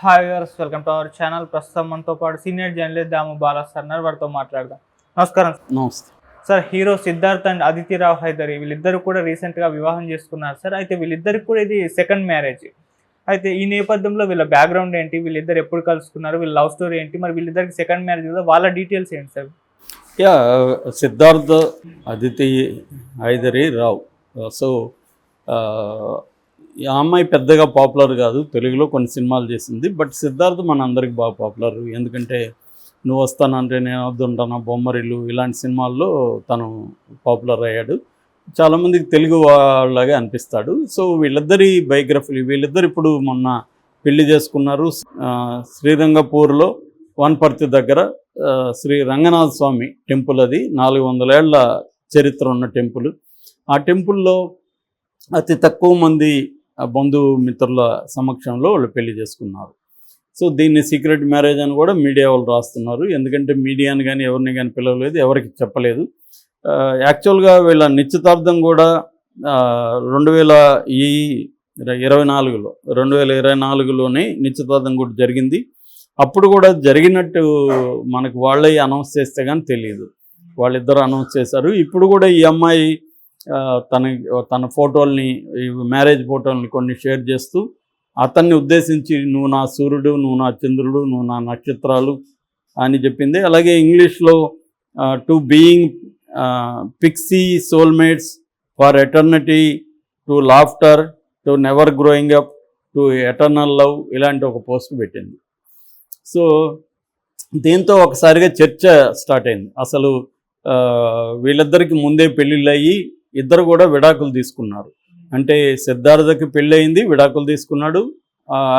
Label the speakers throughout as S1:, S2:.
S1: Hi viewers, welcome to our channel. ప్రస్తుతం మనతో పాటు సీనియర్ జర్నలిస్ట్ దాము బాలా సార్ ఉన్నారు. వారితో మాట్లాడదాం. నమస్కారం
S2: నమస్తే
S1: sir. Hero Siddharth and Aditi Rao Hydari వీళ్ళిద్దరు కూడా రీసెంట్గా వివాహం చేసుకున్నారు సార్. అయితే వీళ్ళిద్దరికి కూడా ఇది సెకండ్ మ్యారేజ్. అయితే ఈ నేపథ్యంలో వీళ్ళ బ్యాక్గ్రౌండ్ ఏంటి, వీళ్ళిద్దరు ఎప్పుడు కలుసుకున్నారు, వీళ్ళ లవ్ స్టోరీ ఏంటి, మరి వీళ్ళిద్దరికి సెకండ్ మ్యారేజ్ కదా, వాళ్ళ డీటెయిల్స్ ఏంటి sir?
S2: Yeah Siddharth Aditi Hydari Rao. So ఈ అమ్మాయి పెద్దగా పాపులర్ కాదు, తెలుగులో కొన్ని సినిమాలు చేసింది. బట్ సిద్ధార్థ్ మన అందరికి బాగా పాపులర్. ఎందుకంటే నువ్వు వస్తానంటే నేను వద్దుంటాను, బొమ్మరిల్లు ఇలాంటి సినిమాల్లో తను పాపులర్ అయ్యాడు. చాలామందికి తెలుగు వాళ్ళలాగే అనిపిస్తాడు. సో వీళ్ళిద్దరి బయోగ్రఫీలు, వీళ్ళిద్దరు ఇప్పుడు మొన్న పెళ్లి చేసుకున్నారు. శ్రీరంగపూర్లో వనపర్తి దగ్గర శ్రీ రంగనాథ స్వామి టెంపుల్, అది 400 ఏళ్ల చరిత్ర ఉన్న టెంపుల్. ఆ టెంపుల్లో అతి తక్కువ మంది బంధుమిత్రుల సమక్షంలో వాళ్ళు పెళ్లి చేసుకున్నారు. సో దీన్ని సీక్రెట్ మ్యారేజ్ అని కూడా మీడియా వాళ్ళు రాస్తున్నారు. ఎందుకంటే మీడియాని కానీ ఎవరిని కానీ పిలవలేదు, ఎవరికి చెప్పలేదు. యాక్చువల్గా వీళ్ళ నిశ్చితార్థం కూడా 2024లోనే నిశ్చితార్థం కూడా జరిగింది. అప్పుడు కూడా జరిగినట్టు మనకు వాళ్ళే అనౌన్స్ చేస్తే కానీ తెలియదు. వాళ్ళిద్దరు అనౌన్స్ చేశారు. ఇప్పుడు కూడా ఈ అమ్మాయి తన ఫోటోల్ని, మ్యారేజ్ ఫోటోల్ని కొన్ని షేర్ చేస్తూ అతన్ని ఉద్దేశించి నువ్వు నా సూర్యుడు, నువ్వు నా చంద్రుడు, నువ్వు నా నక్షత్రాలు అని చెప్పింది. అలాగే ఇంగ్లీష్లో to being Pixie soulmates for eternity, to laughter, to never growing up, to eternal love, ఇలాంటి ఒక పోస్ట్ పెట్టింది. సో దీంతో ఒకసారిగా చర్చ స్టార్ట్ అయింది. అసలు వీళ్ళిద్దరికి ముందే పెళ్ళిళ్ళు అయ్యి ఇద్దరు కూడా విడాకులు తీసుకున్నారు. అంటే సిద్ధార్థకి పెళ్ళయింది, విడాకులు తీసుకున్నాడు.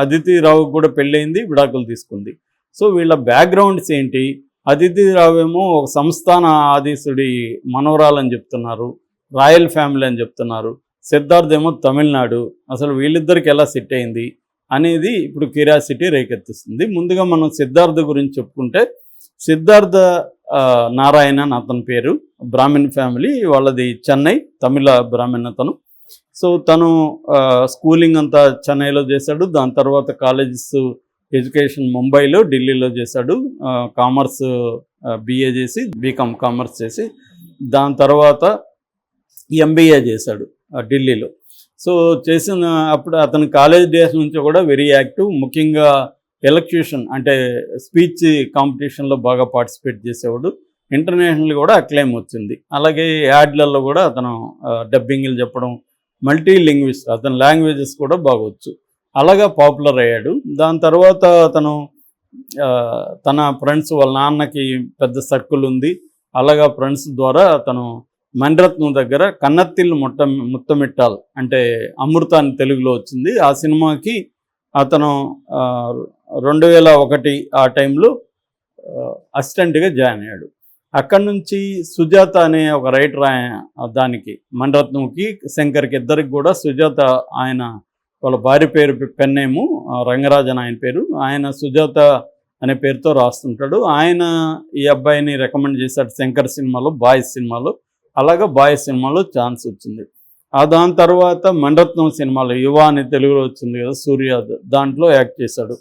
S2: అదితి రావుకి కూడా పెళ్ళయింది, విడాకులు తీసుకుంది. సో వీళ్ళ బ్యాక్గ్రౌండ్స్ ఏంటి? అదితి రావు ఏమో ఒక సంస్థాన ఆధీశుడి మనవరాలని చెప్తున్నారు, రాయల్ ఫ్యామిలీ అని చెప్తున్నారు. సిద్ధార్థ్ ఏమో తమిళనాడు. అసలు వీళ్ళిద్దరికి ఎలా సెట్ అయింది అనేది ఇప్పుడు క్యూరియాసిటీ రేకెత్తిస్తుంది. ముందుగా మనం సిద్ధార్థ గురించి చెప్పుకుంటే, సిద్ధార్థ నారాయణ అని అతని పేరు. బ్రాహ్మణ్ ఫ్యామిలీ వాళ్ళది, చెన్నై, తమిళ బ్రాహ్మణ్ అతను. సో తను స్కూలింగ్ అంతా చెన్నైలో చేశాడు. దాని తర్వాత కాలేజెస్ ఎడ్యుకేషన్ ముంబైలో, ఢిల్లీలో చేశాడు. కామర్స్ బిఏ చేసి, బీకామ్ కామర్స్ చేసి, దాని తర్వాత ఎంబీఏ చేశాడు ఢిల్లీలో. సో చేసిన అప్పుడు అతను కాలేజ్ డేస్ నుంచి కూడా వెరీ యాక్టివ్. ముఖ్యంగా ఎలక్యూషన్ అంటే స్పీచ్ కాంపిటీషన్లో బాగా పార్టిసిపేట్ చేసేవాడు. ఇంటర్నేషనల్ కూడా అక్లెయిమ్ వచ్చింది. అలాగే యాడ్లలో కూడా అతను డబ్బింగ్లు చెప్పడం, మల్టీ లింగ్విస్ట్, అతని లాంగ్వేజెస్ కూడా బాగొచ్చు. అలాగా పాపులర్ అయ్యాడు. దాని తర్వాత అతను తన ఫ్రెండ్స్, వాళ్ళ నాన్నకి పెద్ద సర్కిల్ ఉంది. అలాగా ఫ్రెండ్స్ ద్వారా అతను మణిరత్నం దగ్గర కన్నత్తిల్లు ముత్తమిట్టాల్ అంటే అమృత అని తెలుగులో వచ్చింది. ఆ సినిమాకి అతను 2001 ఆ టైంలో అసిస్టెంట్గా జాయిన్ అయ్యాడు. అక్కడి నుంచి సుజాత అనే ఒక రైటర్, దానికి మణిరత్నంకి, శంకర్కి ఇద్దరికి కూడా సుజాత, ఆయన వాళ్ళ భార్య పేరు పెన్నేము రంగరాజన్ ఆయన పేరు. ఆయన సుజాత అనే పేరుతో రాస్తుంటాడు. ఆయన ఈ అబ్బాయిని రికమెండ్ చేశాడు శంకర్ సినిమాలో, బాయ్స్ సినిమాలో. అలాగా బాయ్స్ సినిమాలో ఛాన్స్ వచ్చింది. దాని తర్వాత మణిరత్నం సినిమాలో యువ అని తెలుగులో వచ్చింది కదా, సూర్య, దాంట్లో యాక్ట్ చేశాడు.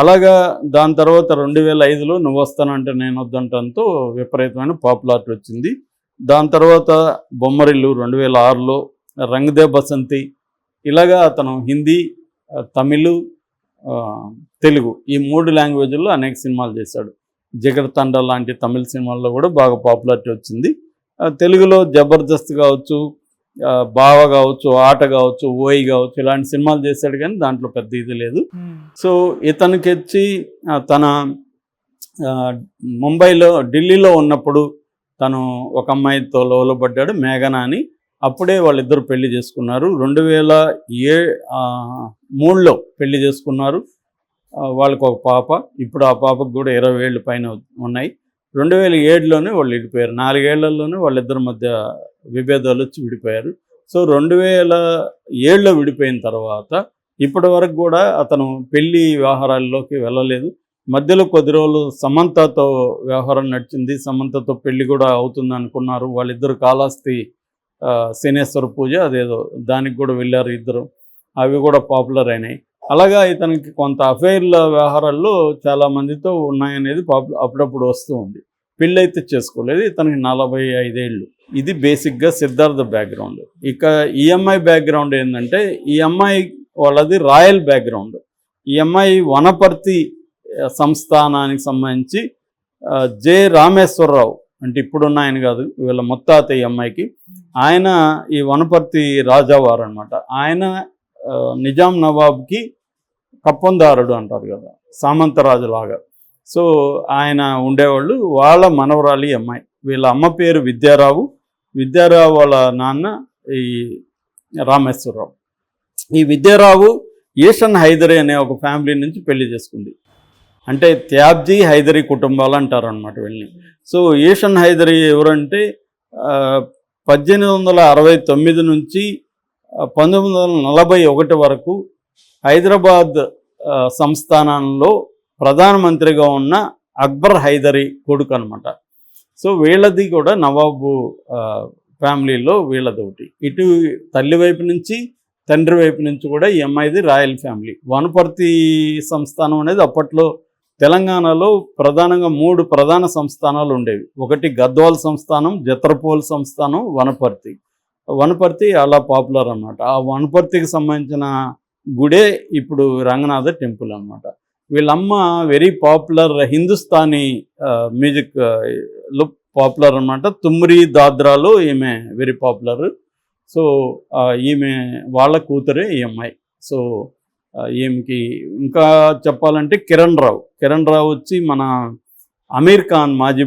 S2: అలాగా దాని తర్వాత 2005లో నువ్వు వస్తానంటే నేను వద్దంటంతో విపరీతమైన పాపులారిటీ వచ్చింది. దాని తర్వాత బొమ్మరిల్లు 2006లో, రంగ్ దే బసంతి, ఇలాగా అతను హిందీ, తమిళ్, తెలుగు ఈ 3 లాంగ్వేజ్ల్లో అనేక సినిమాలు చేశాడు. జిగర్ తండ లాంటి తమిళ సినిమాల్లో కూడా బాగా పాపులారిటీ వచ్చింది. తెలుగులో జబర్దస్త్ కావచ్చు, బావ కావచ్చు, ఆట కావచ్చు, ఓయి కావచ్చు, ఇలాంటి సినిమాలు చేశాడు. కానీ దాంట్లో పెద్ద ఇది లేదు. సో ఇతనికి వచ్చి తన ముంబైలో, ఢిల్లీలో ఉన్నప్పుడు తను ఒక అమ్మాయితో లోబడ్డాడు, మేఘనా అని. అప్పుడే వాళ్ళిద్దరు పెళ్లి చేసుకున్నారు. 2003లో పెళ్లి చేసుకున్నారు. వాళ్ళకు ఒక పాప. ఇప్పుడు ఆ పాపకు కూడా 20 ఏళ్ళు పైన ఉన్నాయి. 2007లోనే వాళ్ళు విడిపోయారు. 4 ఏళ్లలోనే వాళ్ళిద్దరి మధ్య విభేదాలు వచ్చి విడిపోయారు. సో 2007లో విడిపోయిన తర్వాత ఇప్పటి వరకు కూడా అతను పెళ్లి వ్యవహారాల్లోకి వెళ్ళలేదు. మధ్యలో కొద్ది రోజులు సమంతతో వ్యవహారం నడిచింది. సమంతతో పెళ్లి కూడా అవుతుంది అనుకున్నారు. వాళ్ళిద్దరు కాళహస్తి శనేశ్వర పూజ అదేదో దానికి కూడా వెళ్ళారు ఇద్దరు. అవి కూడా పాపులర్ అయినాయి. అలాగా ఇతనికి కొంత అఫైర్ల వ్యవహారాల్లో చాలా మందితో ఉన్నాయనేది అప్పుడప్పుడు వస్తూ ఉంది. పెళ్ళైతే చేసుకోలేదు. ఇతనికి 45 ఏళ్ళు. ఇది బేసిక్గా సిద్ధార్థ బ్యాక్గ్రౌండ్. ఇక ఈ అమ్మాయి బ్యాక్గ్రౌండ్ ఏంటంటే, ఈ అమ్మాయి వాళ్ళది రాయల్ బ్యాక్గ్రౌండ్. ఈ అమ్మాయి వనపర్తి సంస్థానానికి సంబంధించి జె రామేశ్వరరావు అంటే ఇప్పుడున్న ఆయన కాదు, వీళ్ళ ముత్తాత ఈ అమ్మాయికి. ఆయన ఈ వనపర్తి రాజావారు అనమాట. ఆయన నిజాం నవాబ్కి కప్పందారుడు అంటారు కదా, సామంతరాజులాగా. సో ఆయన ఉండేవాళ్ళు. వాళ్ళ మనవరాలి అమ్మాయి. వీళ్ళ అమ్మ పేరు విద్యారావు. విద్యారావు వాళ్ళ నాన్న ఈ రామేశ్వరరావు. ఈ విద్యారావు ఈషన్ హైదరీ అనే ఒక ఫ్యామిలీ నుంచి పెళ్లి చేసుకుంది. అంటే త్యాబ్జీ హైదరీ కుటుంబాలు అంటారు అనమాట వీళ్ళని. సో ఈషన్ హైదరీ ఎవరంటే 1869 నుంచి 1941 వరకు హైదరాబాద్ సంస్థానంలో ప్రధానమంత్రిగా ఉన్న అక్బర్ హైదరీ కొడుకు అనమాట. సో వీళ్ళది కూడా నవాబు ఫ్యామిలీలో వీళ్ళది ఒకటి. ఇటు తల్లి వైపు నుంచి తండ్రి వైపు నుంచి కూడా ఈ అమ్మాయిది రాయల్ ఫ్యామిలీ. వనపర్తి సంస్థానం అనేది అప్పట్లో తెలంగాణలో ప్రధానంగా 3 ప్రధాన సంస్థానాలు ఉండేవి. ఒకటి గద్వాల్ సంస్థానం, జత్రపోల్ సంస్థానం, వనపర్తి. వనపర్తి అలా పాపులర్ అన్నమాట. ఆ వనపర్తికి సంబంధించిన గుడే ఇప్పుడు రంగనాథ టెంపుల్ అన్నమాట. వీళ్ళమ్మ వెరీ పాపులర్ హిందుస్థానీ మ్యూజిక్లో పాపులర్ అన్నమాట. తుమ్రి దాద్రాలో ఈమె వెరీ పాపులర్. సో ఈమె వాళ్ళ కూతురే ఈ అమ్మాయి. సో ఈమెకి ఇంకా చెప్పాలంటే కిరణ్ రావు వచ్చి మన అమీర్ ఖాన్ మాజీ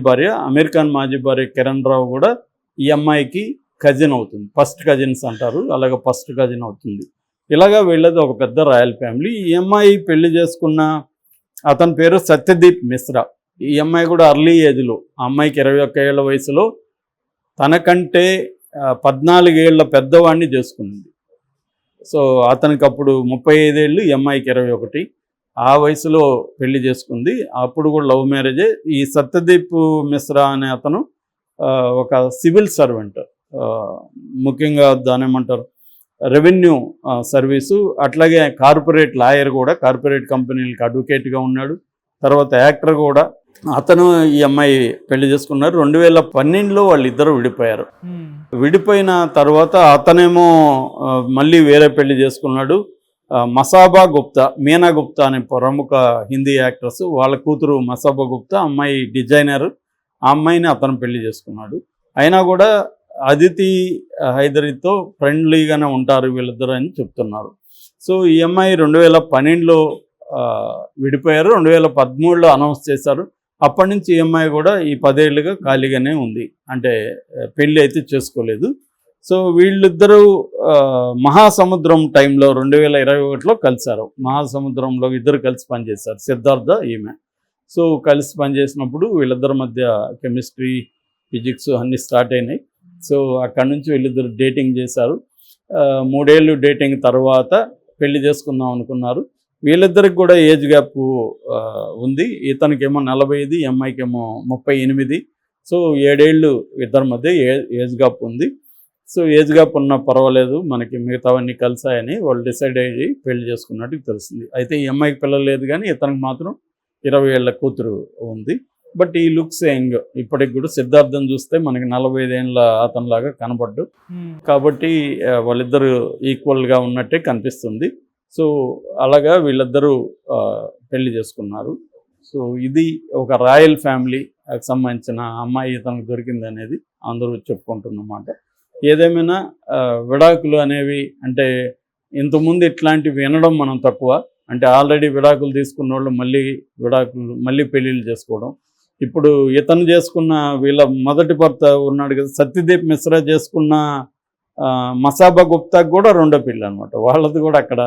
S2: భార్య కిరణ్ రావు కూడా ఈ అమ్మాయికి కజిన్ అవుతుంది. ఫస్ట్ కజిన్స్ అంటారు, అలాగే ఫస్ట్ కజిన్ అవుతుంది. ఇలాగా వీళ్ళది ఒక పెద్ద రాయల్ ఫ్యామిలీ. ఈ అమ్మాయి పెళ్లి చేసుకున్న అతని పేరు సత్యదీప్ మిశ్రా. ఈ అమ్మాయి కూడా అర్లీ ఏజ్లో, ఆ అమ్మాయికి 21 ఏళ్ల వయసులో తనకంటే 14 ఏళ్ల పెద్దవాడిని చేసుకున్నది. సో అతనికి అప్పుడు 35 ఏళ్ళు, ఈ అమ్మాయికి 21. ఆ వయసులో పెళ్లి చేసుకుంది. అప్పుడు కూడా లవ్ మ్యారేజే. ఈ సత్యదీప్ మిశ్రా అనే అతను ఒక సివిల్ సర్వెంట్, ముఖ్యంగా దాని ఏమంటారు రెవెన్యూ సర్వీసు, అట్లాగే కార్పొరేట్ లాయర్ కూడా, కార్పొరేట్ కంపెనీలకు అడ్వకేట్గా ఉన్నాడు. తర్వాత యాక్టర్ కూడా. అతను ఈ అమ్మాయి పెళ్లి చేసుకున్నారు. 2012లో వాళ్ళిద్దరూ విడిపోయారు. విడిపోయిన తర్వాత అతనేమో మళ్ళీ వేరే పెళ్లి చేసుకున్నాడు. మసాబా గుప్తా, మీనా గుప్తా అనే ప్రముఖ హిందీ యాక్ట్రెస్, వాళ్ళ కూతురు మసాబా గుప్తా. అమ్మాయి డిజైనర్. ఆ అమ్మాయిని అతను పెళ్లి చేసుకున్నాడు. అయినా కూడా అదితి హైదరీతో ఫ్రెండ్లీగానే ఉంటారు వీళ్ళిద్దరు అని చెప్తున్నారు. సో ఈ అమ్మాయి 2012లో విడిపోయారు. 2013లో అనౌన్స్ చేశారు. అప్పటి నుంచి ఈ అమ్మాయి కూడా ఈ 10 ఏళ్ళుగా ఖాళీగానే ఉంది. అంటే పెళ్ళి అయితే చేసుకోలేదు. సో వీళ్ళిద్దరూ మహాసముద్రం టైంలో 2021లో కలిశారు. మహాసముద్రంలో ఇద్దరు కలిసి పనిచేశారు, సిద్ధార్థ ఈమె. సో కలిసి పనిచేసినప్పుడు వీళ్ళిద్దరి మధ్య కెమిస్ట్రీ, ఫిజిక్స్ అన్నీ స్టార్ట్ అయినాయి. సో అక్కడి నుంచి వీళ్ళిద్దరు డేటింగ్ చేశారు. 3 ఏళ్ళు డేటింగ్ తర్వాత పెళ్లి చేసుకుందాం అనుకున్నారు. వీళ్ళిద్దరికి కూడా ఏజ్ గ్యాప్ ఉంది. ఇతనికేమో 45, ఈ అమ్మాయికేమో 38. సో 7 ఏళ్ళు ఇద్దరి మధ్య ఏజ్ గ్యాప్ ఉంది. సో ఏజ్ గ్యాప్ ఉన్నా పర్వాలేదు, మనకి మిగతావన్నీ కలిసాయని వాళ్ళు డిసైడ్ అయ్యి పెళ్లి చేసుకున్నట్టు తెలిసింది. అయితే ఈ అమ్మాయికి పిల్లలు లేదు, కానీ ఇతనికి మాత్రం 20 ఏళ్ల కూతురు ఉంది. బట్ ఈ లుక్స్ యంగ్. ఇప్పటికి కూడా సిద్ధార్థం చూస్తే మనకి 45 ఏళ్ళ అతనిలాగా కనపడ్డు. కాబట్టి వాళ్ళిద్దరూ ఈక్వల్గా ఉన్నట్టే కనిపిస్తుంది. సో అలాగా వీళ్ళిద్దరూ పెళ్లి చేసుకున్నారు. సో ఇది ఒక రాయల్ ఫ్యామిలీకి సంబంధించిన అమ్మాయి తనకు దొరికింది అనేది అందరూ చెప్పుకుంటున్నమాట. ఏదేమైనా విడాకులు అనేవి అంటే ఇంతకుముందు ఇట్లాంటివి వినడం మనం తక్కువ. అంటే ఆల్రెడీ విడాకులు తీసుకున్న వాళ్ళు మళ్ళీ పెళ్ళిళ్ళు చేసుకోవడం. ఇప్పుడు ఇతను చేసుకున్న వీళ్ళ మొదటి భర్త ఉన్నాడు కదా సత్యదీప్ మిశ్రా, చేసుకున్న మసాబా గుప్తాకి కూడా 2వ పెళ్ళి అనమాట. వాళ్ళది కూడా అక్కడ